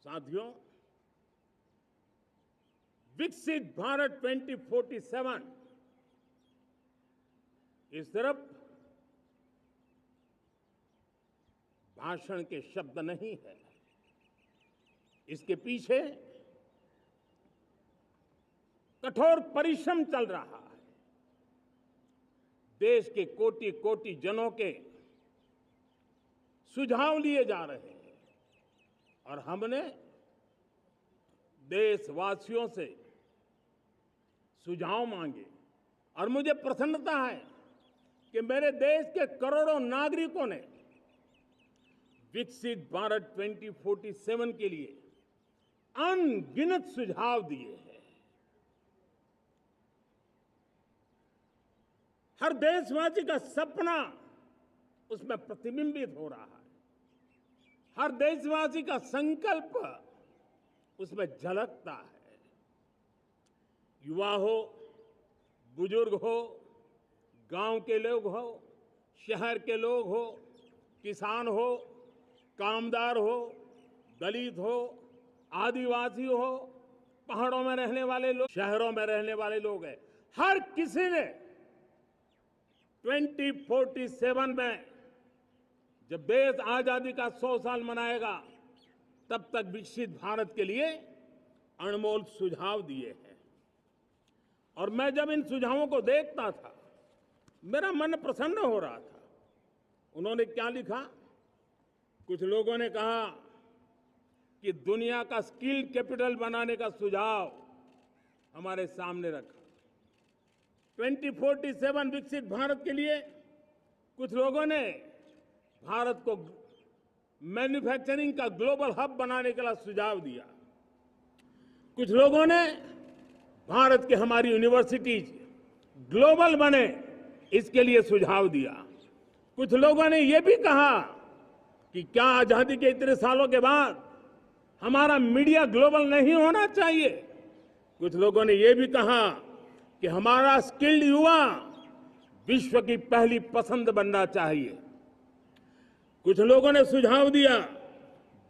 साथियों, विकसित भारत 2047 इस तरफ भाषण के शब्द नहीं है। इसके पीछे कठोर परिश्रम चल रहा है। देश के कोटि कोटि जनों के सुझाव लिए जा रहे हैं और हमने देशवासियों से सुझाव मांगे और मुझे प्रसन्नता है कि मेरे देश के करोड़ों नागरिकों ने विकसित भारत 2047 के लिए अनगिनत सुझाव दिए हैं। हर देशवासी का सपना उसमें प्रतिबिंबित हो रहा है। हर देशवासी का संकल्प उसमें झलकता है। युवा हो, बुजुर्ग हो, गांव के लोग हो, शहर के लोग हो, किसान हो, कामदार हो, दलित हो, आदिवासी हो, पहाड़ों में रहने वाले लोग, शहरों में रहने वाले लोग हैं। हर किसी ने 2047 में जब देश आजादी का 100 साल मनाएगा तब तक विकसित भारत के लिए अनमोल सुझाव दिए हैं। और मैं जब इन सुझावों को देखता था मेरा मन प्रसन्न हो रहा था। उन्होंने क्या लिखा? कुछ लोगों ने कहा कि दुनिया का स्किल कैपिटल बनाने का सुझाव हमारे सामने रखा। 2047 विकसित भारत के लिए कुछ लोगों ने भारत को मैन्युफैक्चरिंग का ग्लोबल हब बनाने का सुझाव दिया। कुछ लोगों ने भारत के हमारी यूनिवर्सिटीज ग्लोबल बने इसके लिए सुझाव दिया। कुछ लोगों ने यह भी कहा कि क्या आजादी के इतने सालों के बाद हमारा मीडिया ग्लोबल नहीं होना चाहिए। कुछ लोगों ने यह भी कहा कि हमारा स्किल्ड युवा विश्व की पहली पसंद बनना चाहिए। कुछ लोगों ने सुझाव दिया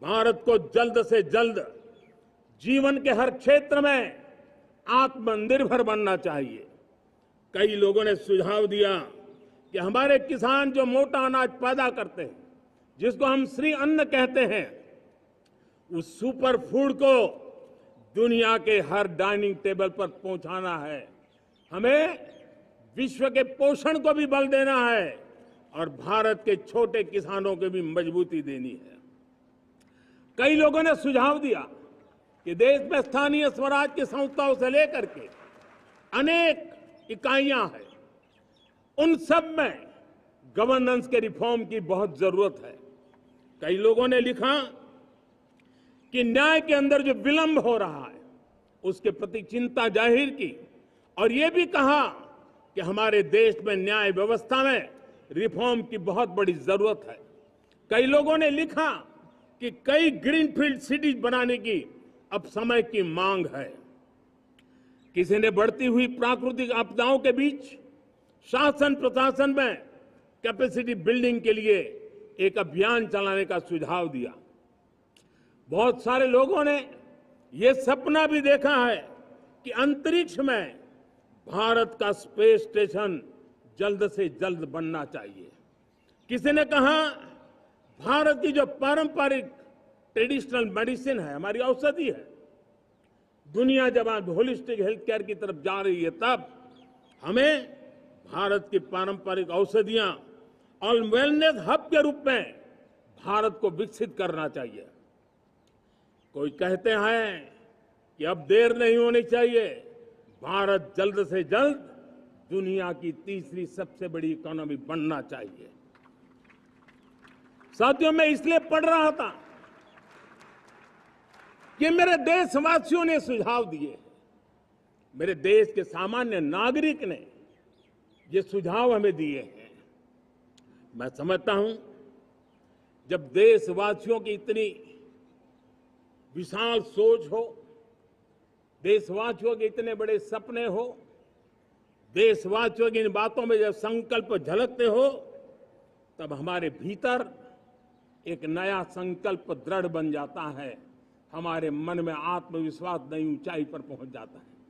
भारत को जल्द से जल्द जीवन के हर क्षेत्र में आत्मनिर्भर बनना चाहिए। कई लोगों ने सुझाव दिया कि हमारे किसान जो मोटा अनाज पैदा करते हैं, जिसको हम श्री अन्न कहते हैं, उस सुपर फूड को दुनिया के हर डाइनिंग टेबल पर पहुंचाना है। हमें विश्व के पोषण को भी बल देना है और भारत के छोटे किसानों को भी मजबूती देनी है। कई लोगों ने सुझाव दिया कि देश में स्थानीय स्वराज की संस्थाओं से लेकर के अनेक इकाइयां हैं, उन सब में गवर्नेंस के रिफॉर्म की बहुत जरूरत है। कई लोगों ने लिखा कि न्याय के अंदर जो विलंब हो रहा है उसके प्रति चिंता जाहिर की और ये भी कहा कि हमारे देश में न्याय व्यवस्था में रिफॉर्म की बहुत बड़ी जरूरत है। कई लोगों ने लिखा कि कई ग्रीनफील्ड सिटीज बनाने की अब समय की मांग है। किसी ने बढ़ती हुई प्राकृतिक आपदाओं के बीच शासन प्रशासन में कैपेसिटी बिल्डिंग के लिए एक अभियान चलाने का सुझाव दिया। बहुत सारे लोगों ने यह सपना भी देखा है कि अंतरिक्ष में भारत का स्पेस स्टेशन जल्द से जल्द बनना चाहिए। किसी ने कहा भारत की जो पारंपरिक ट्रेडिशनल मेडिसिन है, हमारी औषधि है, दुनिया जब आज होलिस्टिक हेल्थ केयर की तरफ जा रही है तब हमें भारत की पारंपरिक औषधियां और वेलनेस हब के रूप में भारत को विकसित करना चाहिए। कोई कहते हैं कि अब देर नहीं होनी चाहिए, भारत जल्द से जल्द दुनिया की तीसरी सबसे बड़ी इकोनॉमी बनना चाहिए। साथियों, मैं इसलिए पढ़ रहा था कि मेरे देशवासियों ने सुझाव दिए, मेरे देश के सामान्य नागरिक ने ये सुझाव हमें दिए हैं। मैं समझता हूं जब देशवासियों की इतनी विशाल सोच हो, देशवासियों के इतने बड़े सपने हो, देशवासियों की इन बातों में जब संकल्प झलकते हो तब हमारे भीतर एक नया संकल्प दृढ़ बन जाता है। हमारे मन में आत्मविश्वास नई ऊंचाई पर पहुंच जाता है।